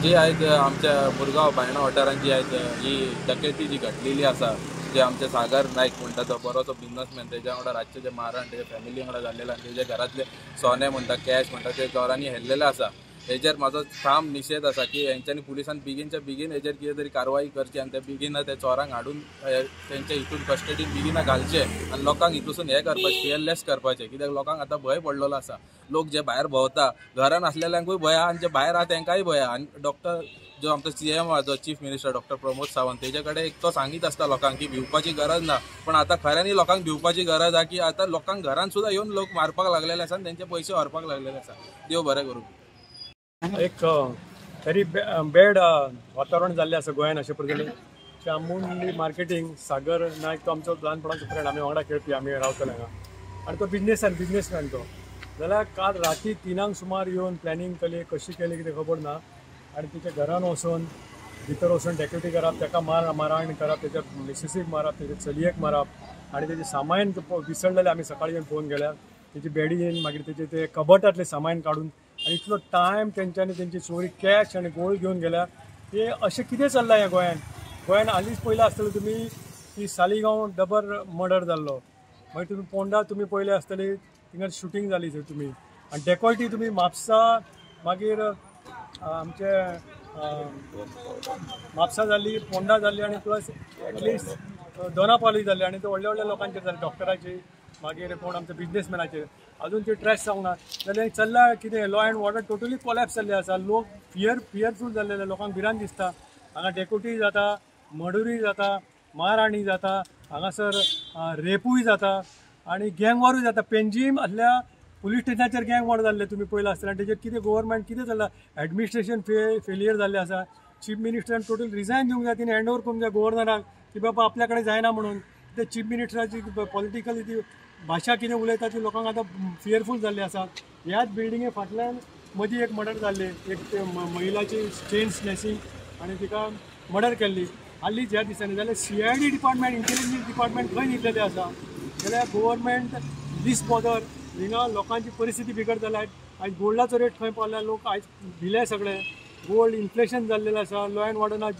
जी आहेत आमच्या मुरगांव बायणा वाठारांत जी आहेत ही डकैती जी घडलेली आसा जे आमचे सागर नायक म्हणटा तो बरोसो बिझनसमॅन तेज्या वांगडा रातचे जे मारण तेजे फॅमिली वांगडा जाल्लेलो आनी तेजे घरातले सोने म्हणटा कॅश म्हणटा ते चोरांनी हेल्लेले आसा। हेजेर म्हाजो ठाम निशेध आसा की हेंच्यांनी पुलिसान बेगीनच्या बेगीन हेजेर कितें तरी कारवाई करची आनी ते बेगीन ते चोरांक हाडून तेंच्या हितून कस्टडीन बेगीन घालचे आनी लोकांक हितून हे करपाचें केअरलेस करपाचें कित्याक लोकांक आतां भंय पडलेलो आसा। लोक जे भायर भोंवता घरान आसलेल्यांकूय भंय आहा आनी जे भायर आहा तेंकांय भंय आहा। आनी डॉक्टर जो आमचो CM आहा जो chief minister doctor Pramod Sawant तेजे कडेन एक तो सांगीत आसता लोकांक की भिवपाची गरज ना, पण आतां खऱ्यांनी लोकांक भिवपाची गरज आहा की आतां लोकांक घरान सुद्दां येवन लोक मारपाक लागलेले आसा आनी तेंचे पयशे व्हरपाक लागलेले आसा। देव बरें करूं। एक व्हेरी बॅड वातावरण जाल्लें आसा गोंयान अशें पडटलें की अमूल मार्केटिंग सागर नायक तो आमचो ल्हानपणाचो फ्रेंड आमी वांगडा खेळपी आमी रावतले हांगा आनी तो बिझनेसमॅन तो जाल्यार काल राती 3 सुमार येवन प्लॅनिंग केली कशी केली कितें खबर ना आनी तेच्या घरान वचून भितर वचून डॅक्युटी करप तेका मारहाण करप तेच्या मिसेसीक मारप तेच्या चलयेक मारप आनी तेजें सामान विसरलेलें आमी सकाळीं येवन पळोवन गेल्यार तेजी बॅडीन मागीर तेजे ते कबटांतलें सामान काडून आनी इतलो टायम तेंच्यांनी तेंची चोरी कॅश आनी गोल्ड घेवन गेल्यार हे अशें कितें चल्लां ह्या गोंयान हालींच पयलें आसतलें तुमी की सालिगांव डबर मर्डर जाल्लो मागीर तुमी पोंडा तुमी पयलें आसतली थिंगा शुटींग जाली थंय तुमी आनी डेकोल्टी तुमी म्हापसा मागीर आमचे म्हापसा जाल्ली पोंडा जाल्ली आनी प्लस एटलिस्ट दोनापावली जाल्ली आनी ते व्हडल्या लोकांचेर जाले डॉक्टराची मागीर कोण आमचे बिझनेसमॅनाचेर अजून ते ट्रेस जावंक ना जाल्यार चल्ला कितें law and order totally collapse जाल्ले आसा। लोक फियरफूल जाल्लेले लोकांक भिरांत दिसता हांगा डेकोटी जाता मर्डरूय जाता मारहाणी जाता हांगासर रेपूय जाता आनी गँग वॉरूय जाता। पेंजीम आसल्या पुलीस स्टेशनाचेर गँग वॉर जाल्ले तुमी पयला आसतना तेजेर कितें गव्हर्मेंट कितें जालां एडमिनिस्ट्रेशन फेलियर जाल्लें आसा। चीफ मिनिस्टरान टोटल रिजायन दिवंक जाय तिणें हँड ओवर करूंक जाय गव्हर्नराक की बाबा आपल्या कडेन जायना म्हणून ते चीफ मिनिस्टराची पॉलिटिकली ती भाशा कितें उलयता ती लोकांक आतां फियरफूल जाल्ली आसा। ह्याच बिल्डिंगे फाटल्यान मदीं एक मर्डर जाल्लें एक महिलाची चेन स्नॅचिंग आनी तिका मर्डर केल्ली हालींच ह्या दिसांनी जाल्यार CID डिपार्टमेंट इंटेलिजन्स डिपार्टमेंट खंय न्हिदलेलें आसा जाल्यार गव्हर्मेंट दीस बॉदर हिंगा लोकांची परिस्थिती बिगड जाल्या आयज गोल्डाचो रेट खंय पावला लोक आयज भिले सगळे गोल्ड इन्फ्लेशन जाल्लेलें आसा। लॉ अँड ऑर्डर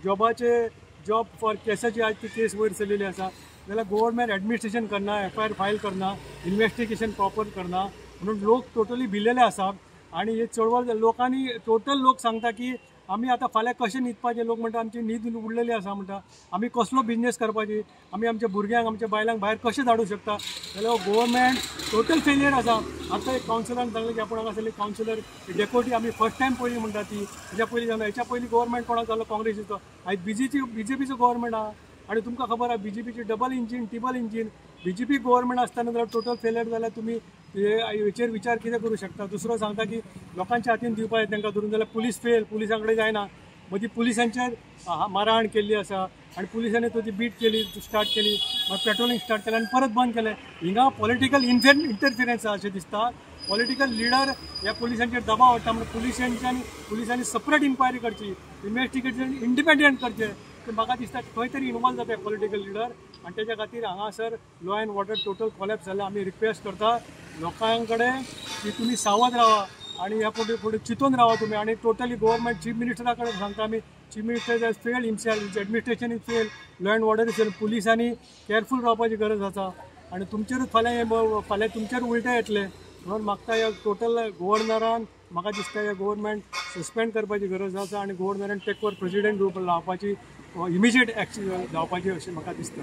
जॉबाचे जॉब फॉर केसाची आज ती केस वयर चलिल्ली आसा जाल्यार गव्हर्मेंट एडमिनिस्ट्रेशन करना FIR फायल करना इन्व्हेस्टिगेशन प्रॉपर करना म्हणून लोक टोटली भिलेले आसा आनी हे चळवळ लोकांनी टोटल लोक सांगता की आमी आतां फाल्यां कशें न्हिदपाचें लोक म्हणटा आमची न्हीद उडलेली आसा म्हणटा आमी कसलो बिझनेस करपाची आमी आमच्या भुरग्यांक आमच्या बायलांक भायर कशें धाडूं शकता जाल्यार गव्हर्मेंट टोटल फेलियर आसा। आतां एक कावन्सिलरान सांगलें की आपण हांगासरली कावन्सिलर डेकोटी आमी फर्स्ट टायम पयलीं म्हणटा ती हेच्या पयलीं जालें हेच्या पयलीं गव्हर्मेंट कोणाक जालो काँग्रेसीचो आयज BJPचो गव्हर्मेंट आहा आनी तुमकां खबर आहा BJPची double engine triple engine BJP government आसतना जाल्यार टोटल फेलियर जाल्यार तुमी हेचेर विचार कितें करूं शकता। दुसरो सांगता की लोकांच्या हातीन दिवपाक जाय तांकां धरून जाल्यार पुलीस फेल पुलिसां कडेन जायना मदीं पुलिसांचेर मारहाण केल्ली आसा आनी पुलिसांनी ती बीट केली स्टार्ट केली मागीर पेट्रोलिंग स्टार्ट केलें आनी परत बंद केलें। हिंगा पॉलिटिकल इंटरफिरन्स आहा अशें दिसता पॉलिटिकल लिडर ह्या पुलिसांचेर दबाव हाडटा म्हणून पुलिसांनी सेपरेट इन्क्वायरी करची, इन्व्हेस्टिगेशन इंडिपेंडंट करचें. ते म्हाका दिसता खंय तरी इन्वॉल्व जाता पॉलिटिकल लिडर आनी तेच्या खातीर हांगासर law and order total collapse जाला. आमी रिक्वेस्ट करता लोकांकडे की तुमी सावध रावा आणि ह्या फुडें चिंतून रावा तुमी. आणि टोटली गव्हर्मेंट चीफ मिनिस्टरा कडेन सांगता आमी, chief minister has failed himself, administration is failed, law and order is failed. पुलिसांनी केअरफूल रावपाची गरज आसा आणि तुमचेरूच फाल्यां तुमचेर उलटे येतले. म्हणून मागता ह्या टोटल गव्हर्नरान म्हाका दिसता ह्या गव्हर्मेंट सस्पेंड करपाची गरज आसा आणि गव्हर्नरान टेक ओवर प्रेसिडेंट लावपाची इमिजिएट एक्शन जावपाची अशें म्हाका दिसता.